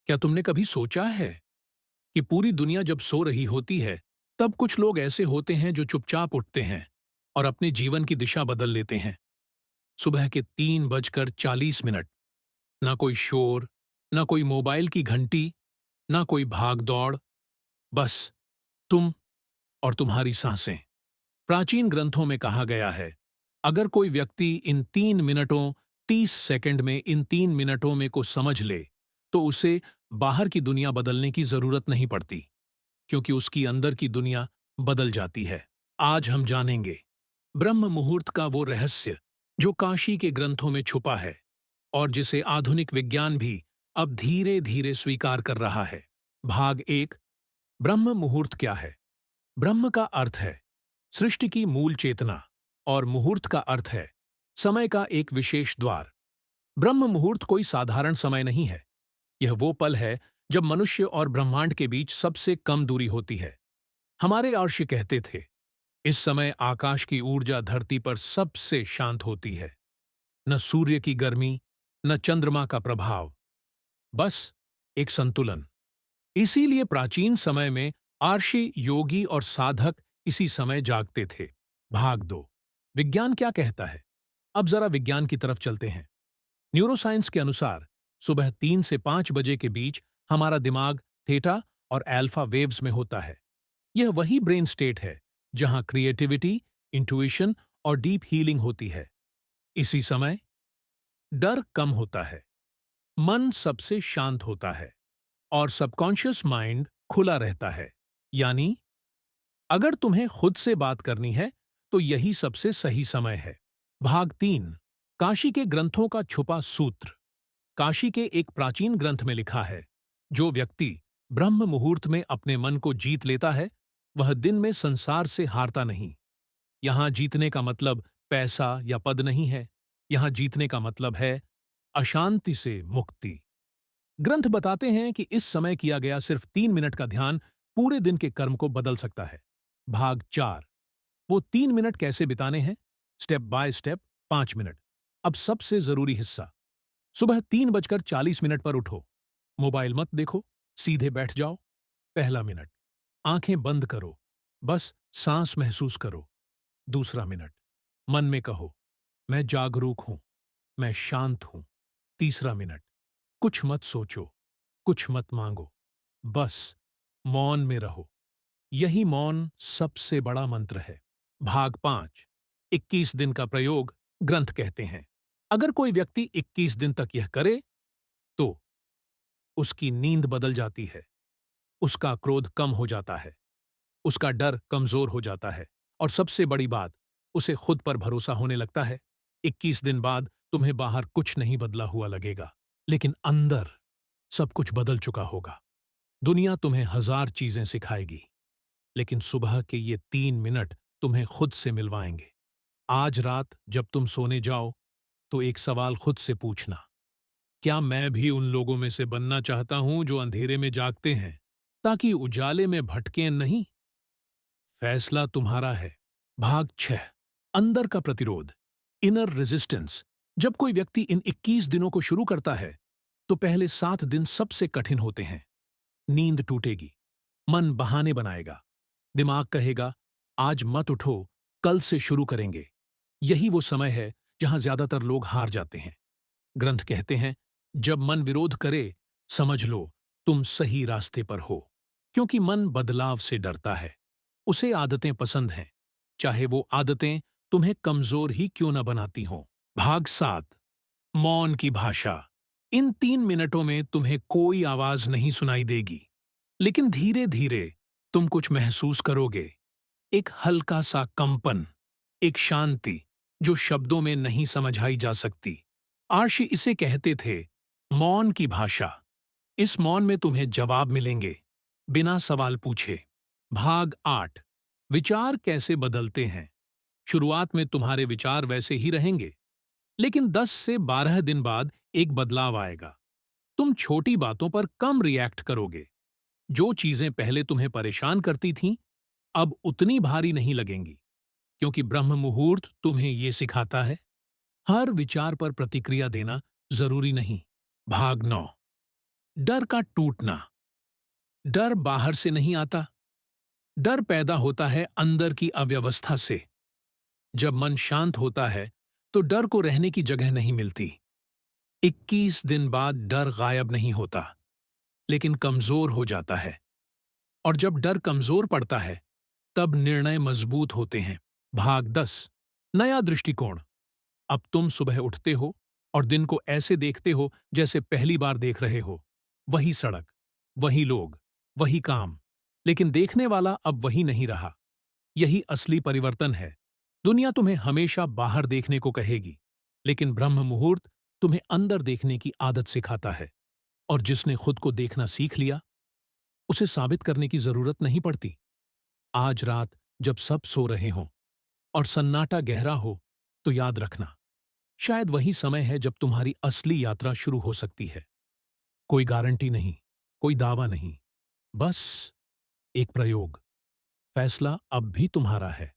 क्या तुमने कभी सोचा है कि पूरी दुनिया जब सो रही होती है, तब कुछ लोग ऐसे होते हैं जो चुपचाप उठते हैं और अपने जीवन की दिशा बदल लेते हैं। सुबह के 3:40, ना कोई शोर, ना कोई मोबाइल की घंटी, ना कोई भाग दौड़, बस तुम और तुम्हारी सांसें। प्राचीन ग्रंथों में कहा गया है, अगर कोई व्यक्ति इन 3 मिनटों 30 सेकंड में इन 3 मिनटों में को समझ ले, तो उसे बाहर की दुनिया बदलने की जरूरत नहीं पड़ती, क्योंकि उसकी अंदर की दुनिया बदल जाती है। आज हम जानेंगे ब्रह्म मुहूर्त का वो रहस्य जो काशी के ग्रंथों में छुपा है और जिसे आधुनिक विज्ञान भी अब धीरे धीरे स्वीकार कर रहा है। भाग 1। ब्रह्म मुहूर्त क्या है? ब्रह्म का अर्थ है सृष्टि की मूल चेतना और मुहूर्त का अर्थ है समय का एक विशेष द्वार। ब्रह्म मुहूर्त कोई साधारण समय नहीं है। यह वो पल है जब मनुष्य और ब्रह्मांड के बीच सबसे कम दूरी होती है। हमारे आर्षि कहते थे, इस समय आकाश की ऊर्जा धरती पर सबसे शांत होती है। न सूर्य की गर्मी, न चंद्रमा का प्रभाव, बस एक संतुलन। इसीलिए प्राचीन समय में आर्षि, योगी और साधक इसी समय जागते थे। भाग 2। विज्ञान क्या कहता है? अब जरा विज्ञान की तरफ चलते हैं। न्यूरोसाइंस के अनुसार सुबह 3 से 5 बजे के बीच हमारा दिमाग थीटा और अल्फा वेव्स में होता है। यह वही ब्रेन स्टेट है जहां क्रिएटिविटी, इंट्यूइशन और डीप हीलिंग होती है। इसी समय डर कम होता है, मन सबसे शांत होता है और सबकॉन्शियस माइंड खुला रहता है। यानी अगर तुम्हें खुद से बात करनी है तो यही सबसे सही समय है। भाग 3। काशी के ग्रंथों का छुपा सूत्र। काशी के एक प्राचीन ग्रंथ में लिखा है, जो व्यक्ति ब्रह्म मुहूर्त में अपने मन को जीत लेता है, वह दिन में संसार से हारता नहीं। यहां जीतने का मतलब पैसा या पद नहीं है। यहां जीतने का मतलब है अशांति से मुक्ति। ग्रंथ बताते हैं कि इस समय किया गया सिर्फ 3 मिनट का ध्यान पूरे दिन के कर्म को बदल सकता है। भाग 4। वो 3 मिनट कैसे बिताने हैं? Step by step 5 minute. अब सबसे जरूरी हिस्सा। सुबह 3:40 पर उठो। मोबाइल मत देखो, सीधे बैठ जाओ। पहला मिनट, आंखें बंद करो, बस सांस महसूस करो। दूसरा मिनट, मन में कहो, मैं जागरूक हूं, मैं शांत हूं। तीसरा मिनट, कुछ मत सोचो, कुछ मत मांगो, बस मौन में रहो। यही मौन सबसे बड़ा मंत्र है। भाग 5। 21 दिन का प्रयोग। ग्रंथ कहते हैं, अगर कोई व्यक्ति 21 दिन तक यह करे तो उसकी नींद बदल जाती है, उसका क्रोध कम हो जाता है, उसका डर कमजोर हो जाता है और सबसे बड़ी बात, उसे खुद पर भरोसा होने लगता है। 21 दिन बाद तुम्हें बाहर कुछ नहीं बदला हुआ लगेगा, लेकिन अंदर सब कुछ बदल चुका होगा। दुनिया तुम्हें 1000 चीजें सिखाएगी, लेकिन सुबह के ये 3 मिनट तुम्हें खुद से मिलवाएंगे। आज रात जब तुम सोने जाओ तो एक सवाल खुद से पूछना, क्या मैं भी उन लोगों में से बनना चाहता हूं जो अंधेरे में जागते हैं ताकि उजाले में भटकें नहीं? फैसला तुम्हारा है। भाग 6। अंदर का प्रतिरोध, इनर रेजिस्टेंस। जब कोई व्यक्ति इन 21 दिनों को शुरू करता है तो पहले 7 दिन सबसे कठिन होते हैं। नींद टूटेगी, मन बहाने बनाएगा, दिमाग कहेगा आज मत उठो, कल से शुरू करेंगे। यही वो समय है जहां ज्यादातर लोग हार जाते हैं। ग्रंथ कहते हैं, जब मन विरोध करे, समझ लो तुम सही रास्ते पर हो, क्योंकि मन बदलाव से डरता है। उसे आदतें पसंद हैं, चाहे वो आदतें तुम्हें कमजोर ही क्यों न बनाती हों। भाग 7। मौन की भाषा। इन 3 मिनटों में तुम्हें कोई आवाज नहीं सुनाई देगी, लेकिन धीरे धीरे तुम कुछ महसूस करोगे। एक हल्का सा कंपन, एक शांति जो शब्दों में नहीं समझाई जा सकती। आर्षि इसे कहते थे मौन की भाषा। इस मौन में तुम्हें जवाब मिलेंगे, बिना सवाल पूछे। भाग 8। विचार कैसे बदलते हैं। शुरुआत में तुम्हारे विचार वैसे ही रहेंगे, लेकिन 10 से 12 दिन बाद एक बदलाव आएगा। तुम छोटी बातों पर कम रिएक्ट करोगे। जो चीजें पहले तुम्हें परेशान करती थीं, अब उतनी भारी नहीं लगेंगी, क्योंकि ब्रह्म मुहूर्त तुम्हें ये सिखाता है, हर विचार पर प्रतिक्रिया देना जरूरी नहीं। भाग 9। डर का टूटना। डर बाहर से नहीं आता। डर पैदा होता है अंदर की अव्यवस्था से। जब मन शांत होता है तो डर को रहने की जगह नहीं मिलती। 21 दिन बाद डर गायब नहीं होता, लेकिन कमजोर हो जाता है। और जब डर कमजोर पड़ता है तब निर्णय मजबूत होते हैं। भाग 10। नया दृष्टिकोण। अब तुम सुबह उठते हो और दिन को ऐसे देखते हो जैसे पहली बार देख रहे हो। वही सड़क, वही लोग, वही काम, लेकिन देखने वाला अब वही नहीं रहा। यही असली परिवर्तन है। दुनिया तुम्हें हमेशा बाहर देखने को कहेगी, लेकिन ब्रह्म मुहूर्त तुम्हें अंदर देखने की आदत सिखाता है। और जिसने खुद को देखना सीख लिया, उसे साबित करने की जरूरत नहीं पड़ती। आज रात जब सब सो रहे हों और सन्नाटा गहरा हो, तो याद रखना, शायद वही समय है जब तुम्हारी असली यात्रा शुरू हो सकती है। कोई गारंटी नहीं, कोई दावा नहीं, बस एक प्रयोग। फैसला अब भी तुम्हारा है।